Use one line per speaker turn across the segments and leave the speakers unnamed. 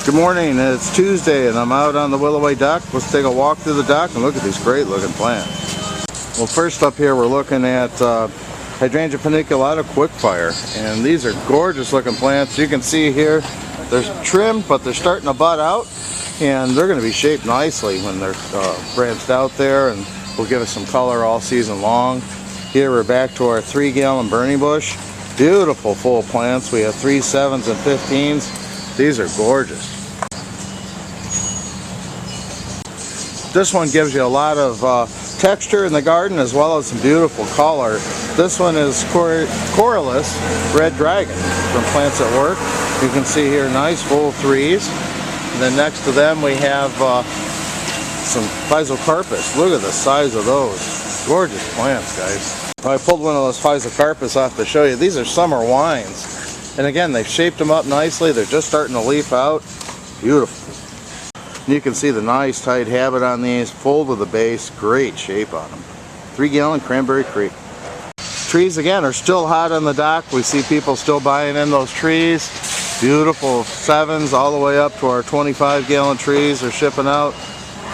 Good morning, it's Tuesday and I'm out on the Willoway dock. Let's take a walk through the dock and look at these great looking plants. Well, first up here we're looking at Hydrangea paniculata quickfire, and these are gorgeous looking plants. You can see here they're trimmed, but they're starting to bud out, and they're going to be shaped nicely when they're branched out there, and will give us some color all season long. Here we're back to our 3-gallon burning bush. Beautiful full plants. We have 3 7s and 15s. These are gorgeous. This one gives you a lot of texture in the garden as well as some beautiful color. This one is Corylus Red Dragon from Plants at Work. You can see here nice full 3s. And then next to them we have some Physocarpus. Look at the size of those. Gorgeous plants, guys. I pulled one of those Physocarpus off to show you. These are summer wines. And again, they've shaped them up nicely. They're just starting to leaf out. Beautiful. You can see the nice tight habit on these. Full to the base. Great shape on them. 3-gallon Cranberry Creek. Trees again are still hot on the dock. We see people still buying in those trees. Beautiful 7s all the way up to our 25-gallon trees are shipping out.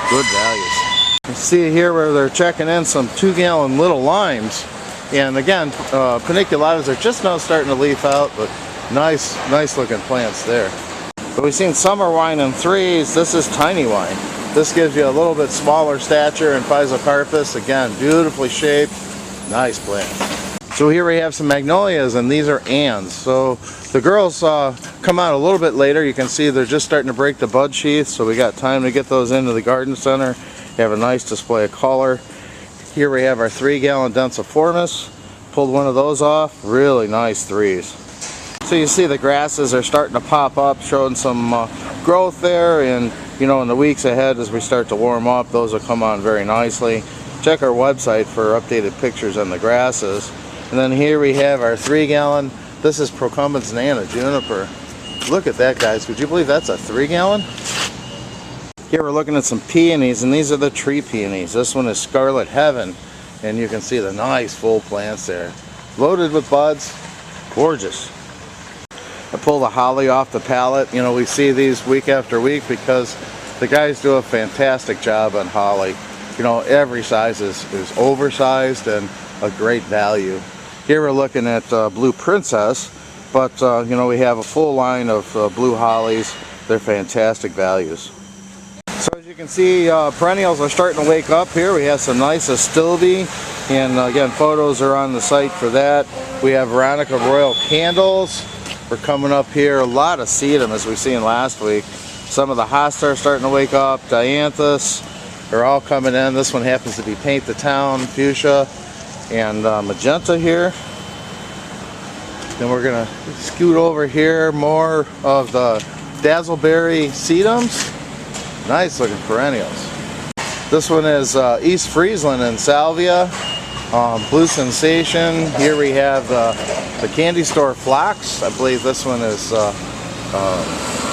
Good values. You see here where they're checking in some 2-gallon little limes. And again, paniculatas are just now starting to leaf out, but nice looking plants there. But we've seen summer wine in 3s. This is tiny wine. This gives you a little bit smaller stature in Physocarpus. Again, beautifully shaped, nice plants. So here we have some magnolias, and these are ands. So the girls come out a little bit later. You can see they're just starting to break the bud sheath, so we got time to get those into the garden center. Have a nice display of color. Here we have our 3-gallon densiformis. Pulled one of those off. Really nice 3s. So you see the grasses are starting to pop up, showing some growth there, and you know, in the weeks ahead as we start to warm up, those will come on very nicely. Check our website for updated pictures on the grasses. And then here we have our 3-gallon. This is Procumbens nana juniper. Look at that, guys. Would you believe that's a 3-gallon? Here we're looking at some peonies, and these are the tree peonies. This one is Scarlet Heaven, and you can see the nice full plants there. Loaded with buds. Gorgeous. I pulled the holly off the pallet. You know, we see these week after week because the guys do a fantastic job on holly. You know, every size is oversized and a great value. Here we're looking at Blue Princess, but you know, we have a full line of blue hollies. They're fantastic values. So as you can see, perennials are starting to wake up here. We have some nice Astilbe, and again, photos are on the site for that. We have Veronica Royal Candles. We're coming up here, a lot of sedum as we've seen last week. Some of the hosta are starting to wake up. Dianthus are all coming in. This one happens to be Paint the Town, Fuchsia, and Magenta here. Then we're gonna scoot over here, more of the Dazzleberry sedums. Nice looking perennials. This one is East Friesland and Salvia. Blue Sensation. Here we have the Candy Store Phlox. I believe this one is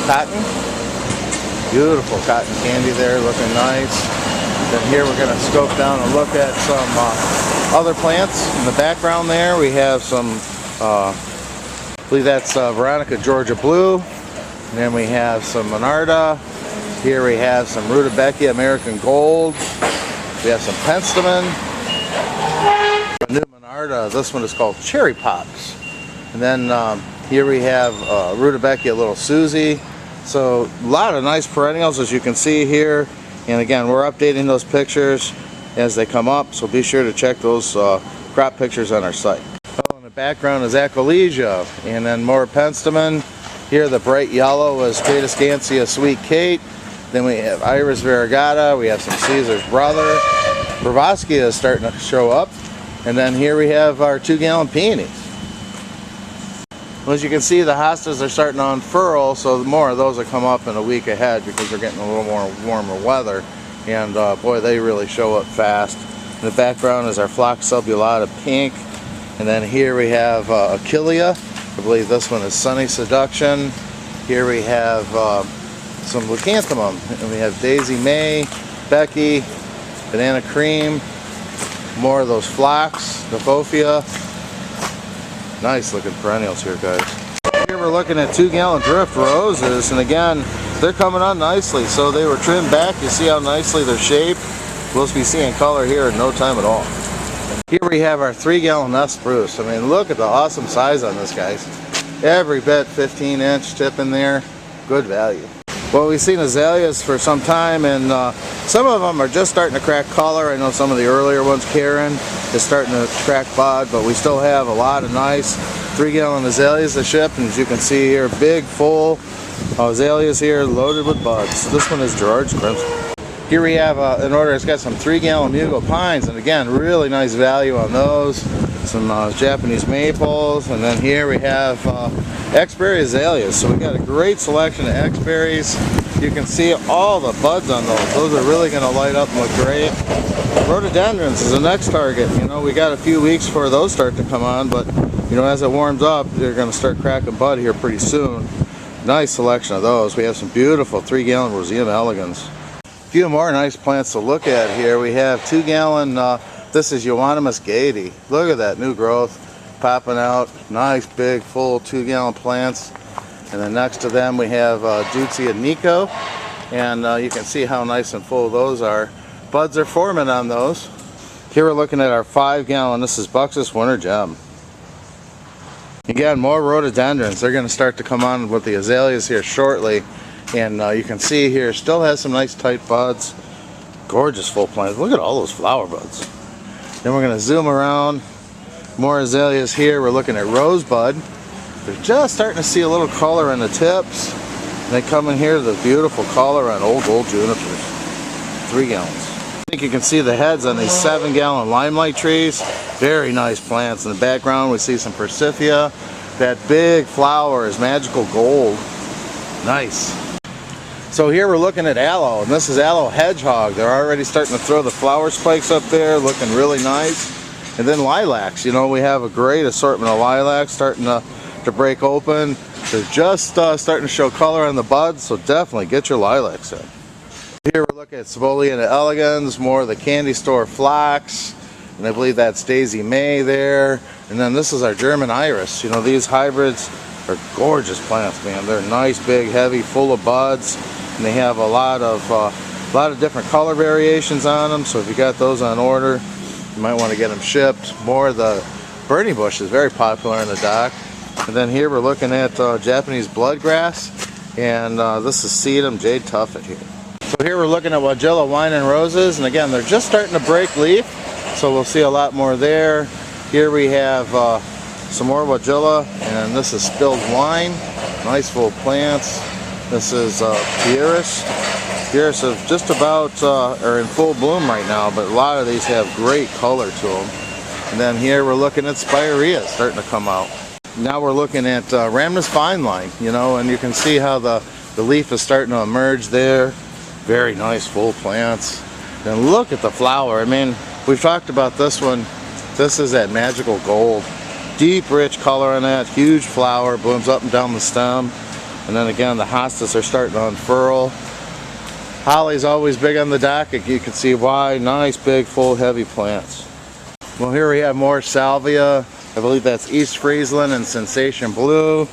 cotton. Beautiful cotton candy there, looking nice. Then here we're going to scope down and look at some other plants. In the background there we have some, I believe that's Veronica Georgia Blue. And then we have some Monarda. Here we have some Rudbeckia American Gold. We have some Penstemon. A new Monarda, this one is called Cherry Pops. And then here we have Rudbeckia Little Susie. So a lot of nice perennials as you can see here. And again, we're updating those pictures as they come up, so be sure to check those crop pictures on our site. Oh, in the background is Aquilegia, and then more Penstemon. Here the bright yellow is Tradescantia Sweet Kate. Then we have Iris Variegata, we have some Caesar's Brother. Bravaskia is starting to show up. And then here we have our 2-gallon peonies. Well, as you can see, the hostas are starting to unfurl, so more of those will come up in a week ahead because we're getting a little more warmer weather. And boy, they really show up fast. In the background is our Phlox subulata pink. And then here we have Achillea. I believe this one is Sunny Seduction. Here we have some leucanthemum, and we have Daisy May, Becky, Banana Cream, more of those Phlox, Nephofia. Nice looking perennials here, guys. Here we're looking at 2-gallon drift roses, and again, they're coming on nicely. So they were trimmed back. You see how nicely they're shaped. We'll be seeing color here in no time at all. Here we have our 3-gallon nut spruce. I mean, look at the awesome size on this, guys. Every bit 15-inch tip in there. Good value. Well, we've seen azaleas for some time, and some of them are just starting to crack color. I know some of the earlier ones, Karen, is starting to crack bud, but we still have a lot of nice 3-gallon azaleas to ship. And as you can see here, big, full azaleas here loaded with buds. This one is Gerard's Crimson. Here we have an order that's got some 3-gallon Mugo pines, and again, really nice value on those. Some Japanese maples, and then here we have X-berry azaleas. So we got a great selection of X-berries. You can see all the buds on those. Those are really going to light up and look great. Rhododendrons is the next target. You know, we got a few weeks before those start to come on, but you know, as it warms up, they're going to start cracking bud here pretty soon. Nice selection of those. We have some beautiful 3-gallon Roseum elegans. A few more nice plants to look at here. We have 2-gallon. This is Euonymus gaiety. Look at that new growth popping out. Nice big full 2-gallon plants. And then next to them we have Deutzia Nico. And you can see how nice and full those are. Buds are forming on those. Here we're looking at our 5-gallon. This is Buxus Winter Gem. Again, more rhododendrons. They're going to start to come on with the azaleas here shortly. And you can see here, still has some nice tight buds. Gorgeous full plants. Look at all those flower buds. Then we're going to zoom around. More azaleas here. We're looking at rosebud. They're just starting to see a little color in the tips. And they come in here to the beautiful color on old gold junipers. 3 gallons. I think you can see the heads on these 7-gallon limelight trees. Very nice plants. In the background we see some Persifia. That big flower is magical gold. Nice. So here we're looking at aloe, and this is aloe hedgehog. They're already starting to throw the flower spikes up there, looking really nice. And then lilacs. You know, we have a great assortment of lilacs starting to break open. They're just starting to show color on the buds, so definitely get your lilacs in. Here we're looking at Ciboliana elegans, more of the candy store phlox, and I believe that's Daisy May there. And then this is our German iris. You know, these hybrids are gorgeous plants, man. They're nice, big, heavy, full of buds. And they have a lot of different color variations on them. So if you got those on order, you might want to get them shipped. More of the burning bush is very popular in the dock. And then here we're looking at Japanese bloodgrass, and this is sedum jade tuffet here. So here we're looking at Waugelia wine and roses, and again, they're just starting to break leaf, so we'll see a lot more there. Here we have some more Waugelia, and this is spilled wine. Nice full plants. This is Pieris. Pieris are just about are in full bloom right now, but a lot of these have great color to them. And then here we're looking at Spirea starting to come out. Now we're looking at Rhamnus fine line, you know, and you can see how the leaf is starting to emerge there. Very nice full plants. And look at the flower. I mean, we've talked about this one. This is that magical gold. Deep, rich color on that. Huge flower, blooms up and down the stem. And then again, the hostas are starting to unfurl. Holly's always big on the dock. You can see why. Nice, big, full, heavy plants. Well, here we have more salvia. I believe that's East Friesland and Sensation Blue.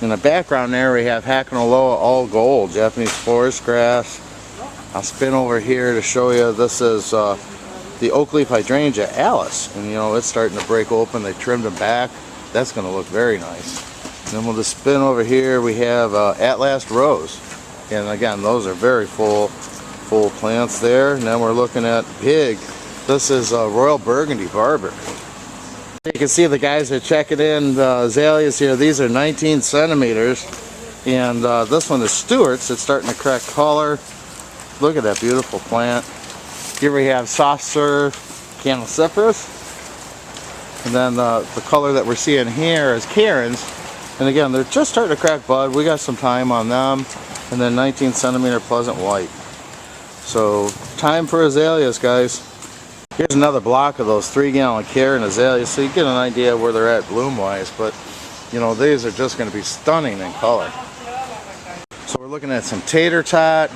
In the background there, we have Hakenoloa all gold, Japanese forest grass. I'll spin over here to show you. This is the oak leaf hydrangea Alice, and you know, it's starting to break open. They trimmed them back. That's going to look very nice. And then we'll just spin over here. We have At Last Rose, and again, those are very full plants there. And then we're looking at big. This is Royal Burgundy Barber. You can see the guys are checking in the azaleas here. These are 19 centimeters, and this one is Stewart's. It's starting to crack color. Look at that beautiful plant. Here we have Soft Serve Calycypris, and then the color that we're seeing here is Karen's. And again, they're just starting to crack bud. We got some time on them. And then 19 centimeter Pleasant White. So time for azaleas, guys. Here's another block of those 3-gallon Karen azaleas, so you get an idea where they're at bloom-wise. But you know, these are just going to be stunning in color. So we're looking at some tater tot.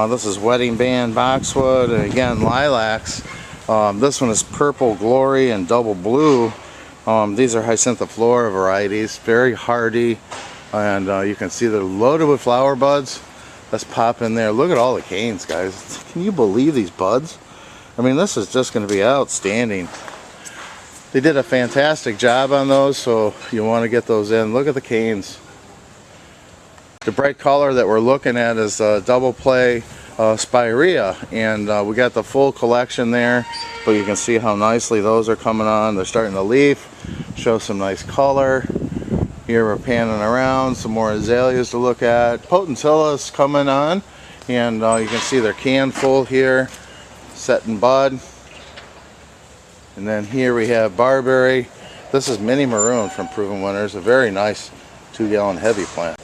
This is Wedding Band Boxwood, and again lilacs. This one is Purple Glory and Double Blue. These are Hyacinthiflora varieties, very hardy, and you can see they're loaded with flower buds. Let's pop in there. Look at all the canes, guys. Can you believe these buds? I mean, this is just going to be outstanding. They did a fantastic job on those, so you want to get those in. Look at the canes. The bright color that we're looking at is double play Spirea, and we got the full collection there, but you can see how nicely those are coming on. They're starting to leaf, show some nice color. Here we're panning around, some more azaleas to look at. Potentillas coming on, and you can see they're can full here, setting bud. And then here we have barberry. This is mini maroon from Proven Winners, a very nice 2-gallon heavy plant.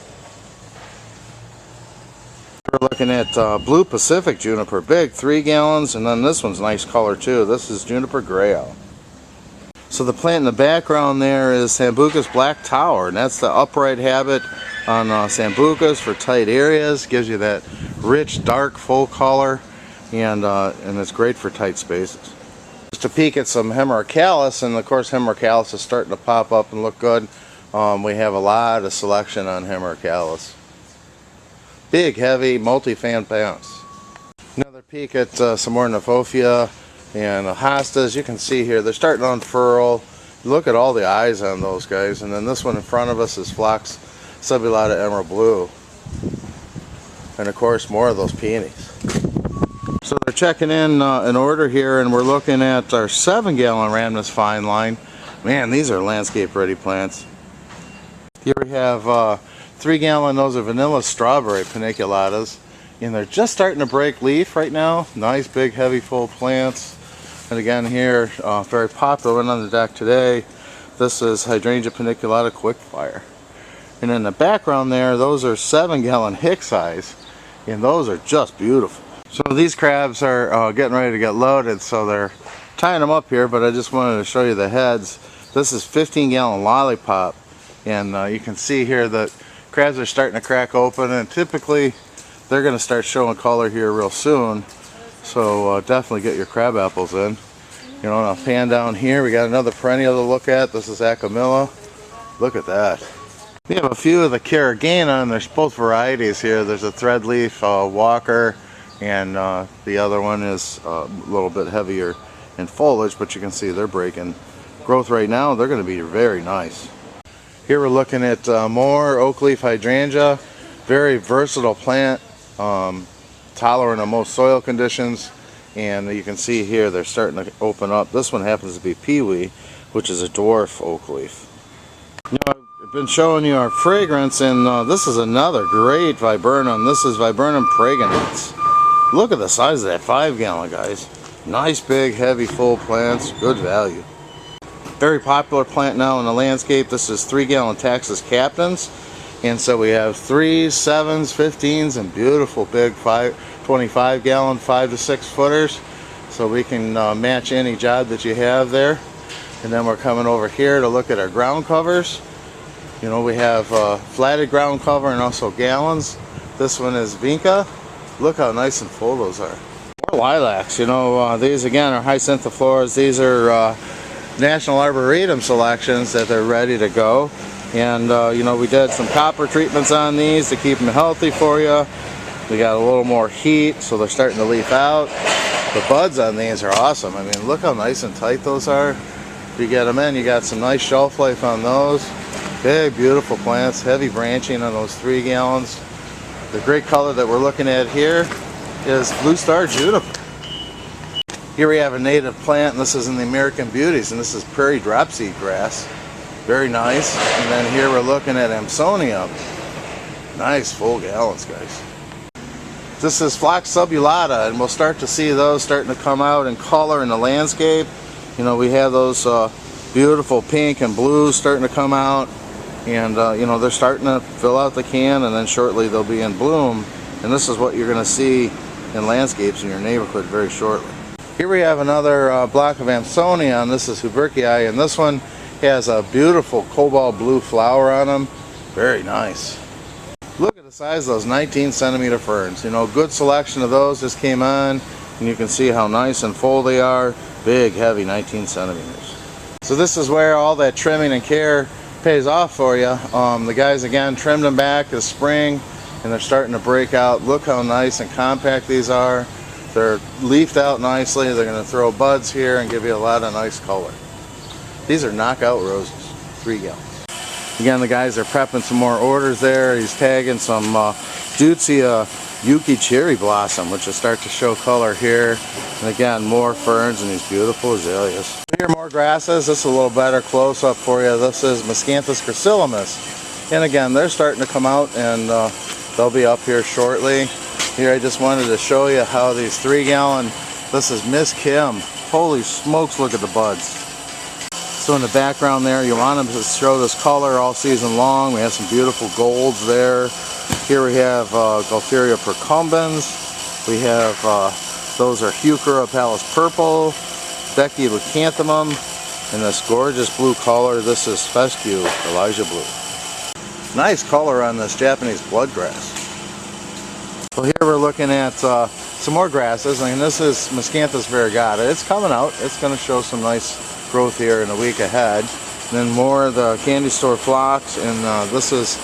We're looking at Blue Pacific juniper, big 3 gallons, and then this one's nice color too. This is juniper grayo. So the plant in the background there is Sambucus Black Tower, and that's the upright habit on Sambucus for tight areas. Gives you that rich, dark, full color, and it's great for tight spaces. Just a peek at some Hemerocallis, and of course Hemerocallis is starting to pop up and look good. We have a lot of selection on Hemerocallis. Big, heavy, multi-fan plants. Another peek at some more Nephofia and hostas. You can see here they're starting to unfurl. Look at all the eyes on those guys. And then this one in front of us is Phlox subulata emerald blue, and of course more of those peonies. So they're checking in order here, and we're looking at our 7-gallon Rhamnus fine line. Man, these are landscape ready plants. Here we have 3-gallon, those are vanilla strawberry paniculatas, and they're just starting to break leaf right now. Nice big heavy full plants. And again here, very popular one on the deck today, this is Hydrangea paniculata quickfire. And in the background there, those are 7-gallon hick size, and those are just beautiful. So these crabs are getting ready to get loaded, so they're tying them up here, but I just wanted to show you the heads. This is 15-gallon lollipop, and you can see here that crabs are starting to crack open, and typically they're going to start showing color here real soon. So definitely get your crab apples in. You know, and I'll pan down here. We got another perennial to look at. This is Acamilla. Look at that. We have a few of the Carragena, and there's both varieties here. There's a threadleaf Walker, and the other one is a little bit heavier in foliage, but you can see they're breaking growth right now. They're going to be very nice. Here we're looking at more oak leaf hydrangea. Very versatile plant, tolerant of most soil conditions, and you can see here they're starting to open up. This one happens to be peewee, which is a dwarf oak leaf. You know, I've been showing you our fragrance, and this is another great viburnum. This is Viburnum praegonans. Look at the size of that 5-gallon, guys. Nice big heavy full plants, good value. Very popular plant now in the landscape. This is 3-gallon Texas Captains. And so we have 3s, 7s, 15s, and beautiful big 25-gallon 5 to 6 footers. So we can match any job that you have there. And then we're coming over here to look at our ground covers. You know, we have flatted ground cover and also gallons. This one is Vinca. Look how nice and full those are. More lilacs. You know, these again are Hyacinthifloras. These are National Arboretum selections that they're ready to go. And you know, we did some copper treatments on these to keep them healthy for you. We got a little more heat, so they're starting to leaf out. The buds on these are awesome. I mean, look how nice and tight those are. If you get them in, you got some nice shelf life on those. Big, beautiful plants, heavy branching on those 3 gallons. The great color that we're looking at here is Blue Star Juniper. Here we have a native plant, and this is in the American Beauties, and this is prairie dropseed grass. Very nice. And then here we're looking at Amsonium. Nice full gallons, guys. This is Phlox subulata, and we'll start to see those starting to come out in color in the landscape. You know, we have those beautiful pink and blues starting to come out, and you know, they're starting to fill out the can, and then shortly they'll be in bloom. And this is what you're going to see in landscapes in your neighborhood very shortly. Here we have another block of Amsonia, and this is Huberkii, and this one has a beautiful cobalt blue flower on them. Very nice. Look at the size of those 19-centimeter ferns. You know, good selection of those just came on, and you can see how nice and full they are. Big, heavy 19 centimeters. So this is where all that trimming and care pays off for you. The guys again trimmed them back this spring, and they're starting to break out. Look how nice and compact these are. They're leafed out nicely. They're going to throw buds here and give you a lot of nice color. These are knockout roses, 3 gallons. Again, the guys are prepping some more orders there. He's tagging some Deutzia Yuki cherry blossom, which will start to show color here. And again, more ferns and these beautiful azaleas. Here are more grasses. This is a little better close-up for you. This is Miscanthus gracilis. And again, they're starting to come out, and they'll be up here shortly. Here, I just wanted to show you how these 3-gallon, this is Miss Kim. Holy smokes, look at the buds. So in the background there, you want them to show this color all season long. We have some beautiful golds there. Here we have Gaultheria procumbens. We have, those are Heuchera Pallas purple, Becky leucanthemum, and this gorgeous blue color. This is fescue Elijah blue. Nice color on this Japanese bloodgrass. So here we're looking at some more grasses, and this is Miscanthus variegata. It's coming out. It's going to show some nice growth here in a week ahead. And then more of the candy store phlox, and this is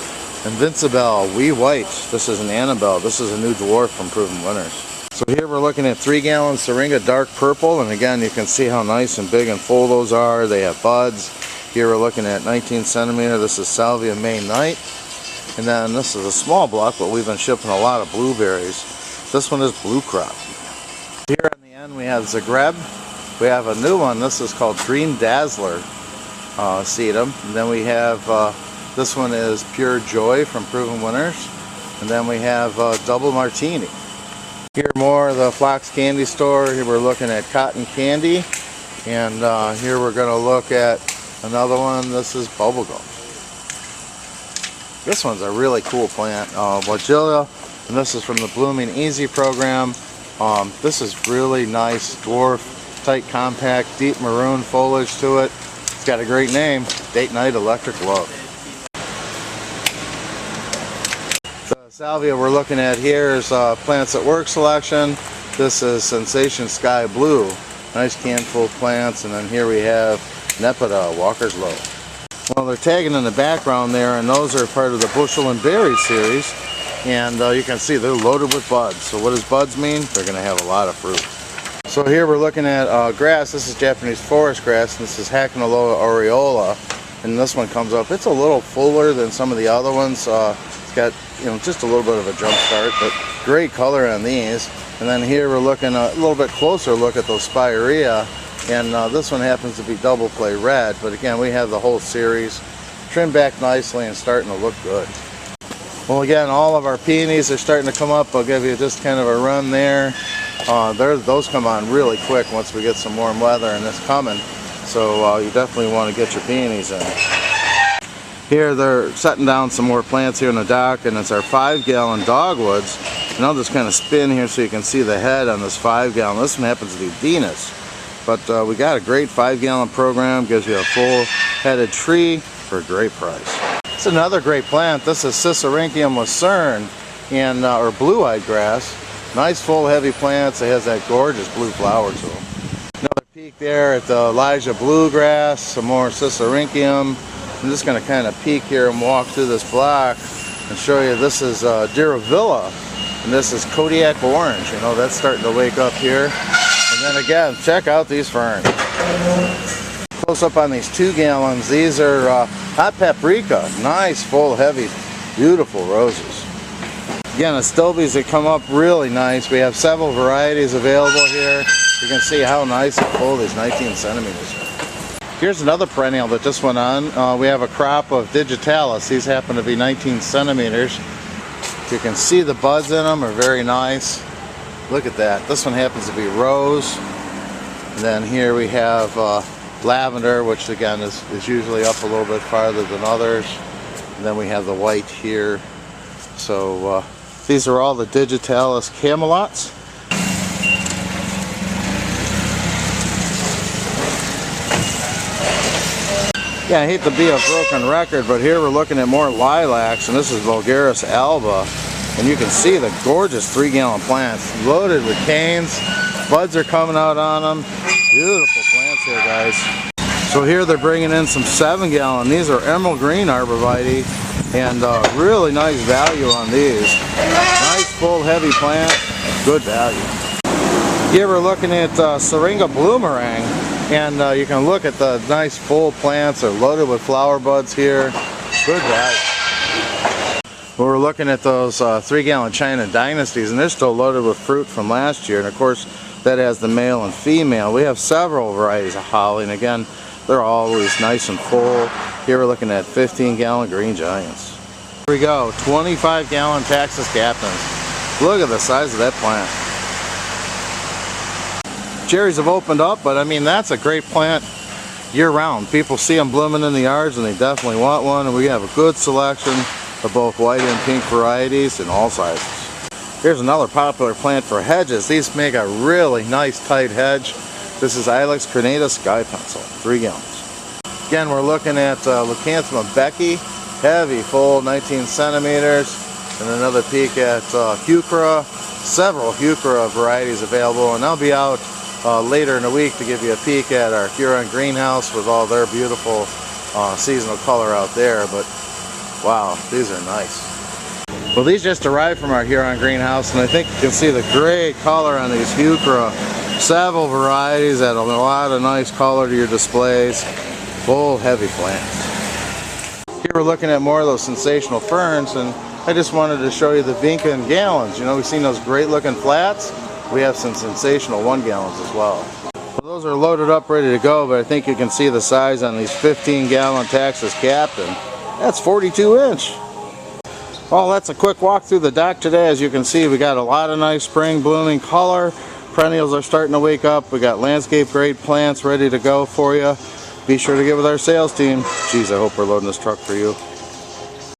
Invincibelle Wee White. This is an Annabelle. This is a new dwarf from Proven Winners. So here we're looking at 3-gallon Syringa dark purple, and again you can see how nice and big and full those are. They have buds. Here we're looking at 19 centimeter. This is Salvia May Night. And then this is a small block, but we've been shipping a lot of blueberries. This one is Blue Crop. Here on the end we have Zagreb. We have a new one. This is called Green Dazzler sedum. And then we have this one is Pure Joy from Proven Winners. And then we have Double Martini. Here more of the Phlox Candy Store. Here we're looking at Cotton Candy. And here we're going to look at another one. This is Bubblegum. This one's a really cool plant, Wagilia, and this is from the Blooming Easy program. This is really nice, dwarf, tight, compact, deep maroon foliage to it. It's got a great name, Date Night Electric Love. The salvia we're looking at here is Plants at Work selection. This is Sensation Sky Blue, nice canful of plants, and then here we have Nepeta, Walker's Low. Well, they're tagging in the background there, and those are part of the Bushel and Berry series, and you can see they're loaded with buds. So what does buds mean? They're going to have a lot of fruit. So here we're looking at grass. This is Japanese forest grass, and this is Hacknoloa aureola, and this one comes up. It's a little fuller than some of the other ones. It's got, you know, just a little bit of a jump start, but great color on these. And then here we're looking a little bit closer look at those Spirea. And this one happens to be double play red, but again we have the whole series trimmed back nicely and starting to look good. Well, again, all of our peonies are starting to come up. I'll give you just kind of a run there. Those come on really quick once we get some warm weather, and it's coming, so you definitely want to get your peonies in. Here they're setting down some more plants here in the dock, and it's our 5-gallon dogwoods, and I'll just kind of spin here so you can see the head on this 5-gallon. This one happens to be Venus. But we got a great 5-gallon program, gives you a full-headed tree for a great price. It's another great plant. This is Sisyrinchium lucerne, and or blue-eyed grass. Nice, full, heavy plants. It has that gorgeous blue flower to them. Another peek there at the Elijah bluegrass, some more Sisyrinchium. I'm just going to kind of peek here and walk through this block and show you. This is Diravilla, and this is Kodiak orange. You know, that's starting to wake up here. And then again, check out these ferns. Close up on these 2 gallons. These are hot paprika. Nice, full, heavy, beautiful roses. Again, Astobies that come up really nice. We have several varieties available here. You can see how nice and full these 19 centimeters are. Here's another perennial that just went on. We have a crop of digitalis. These happen to be 19 centimeters. You can see the buds in them are very nice. Look at that. This one happens to be rose. And then here we have lavender, which again is usually up a little bit farther than others. And then we have the white here. So these are all the digitalis camelots. Yeah, I hate to be a broken record, but here we're looking at more lilacs, and this is Vulgaris alba. And you can see the gorgeous 3-gallon plants loaded with canes. Buds are coming out on them. Beautiful plants here, guys. So here they're bringing in some 7-gallon. These are emerald green arborvitae, and really nice value on these. Nice full heavy plant, good value. Here we're looking at Syringa Bloomerang, and you can look at the nice full plants. They're loaded with flower buds here, good value. We're looking at those 3-gallon China Dynasties, and they're still loaded with fruit from last year, and of course that has the male and female. We have several varieties of holly, and again, they're always nice and full. Here we're looking at 15-gallon Green Giants. Here we go, 25-gallon Texas Captains. Look at the size of that plant. Cherries have opened up, but I mean, that's a great plant year-round. People see them blooming in the yards, and they definitely want one, and we have a good selection of both white and pink varieties in all sizes. Here's another popular plant for hedges. These make a really nice tight hedge. This is Ilex crenata Sky Pencil, 3 gallons. Again, we're looking at Leucanthema Becky, heavy, full, 19 centimeters, and another peek at Heuchera. Several Heuchera varieties available, and I'll be out later in the week to give you a peek at our Huron greenhouse with all their beautiful seasonal color out there. But wow, these are nice. Well, these just arrived from our Huron greenhouse, and I think you can see the great color on these Heuchera. Several varieties add a lot of nice color to your displays. Full heavy plants. Here we're looking at more of those sensational ferns, and I just wanted to show you the Vinca in gallons. You know, we've seen those great looking flats. We have some sensational 1 gallons as well. Well, those are loaded up, ready to go, but I think you can see the size on these 15-gallon Texas Captain. That's 42-inch. Well, that's a quick walk through the dock today. As you can see, we got a lot of nice spring blooming color. Perennials are starting to wake up. We got landscape grade plants ready to go for you. Be sure to get with our sales team. Geez, I hope we're loading this truck for you.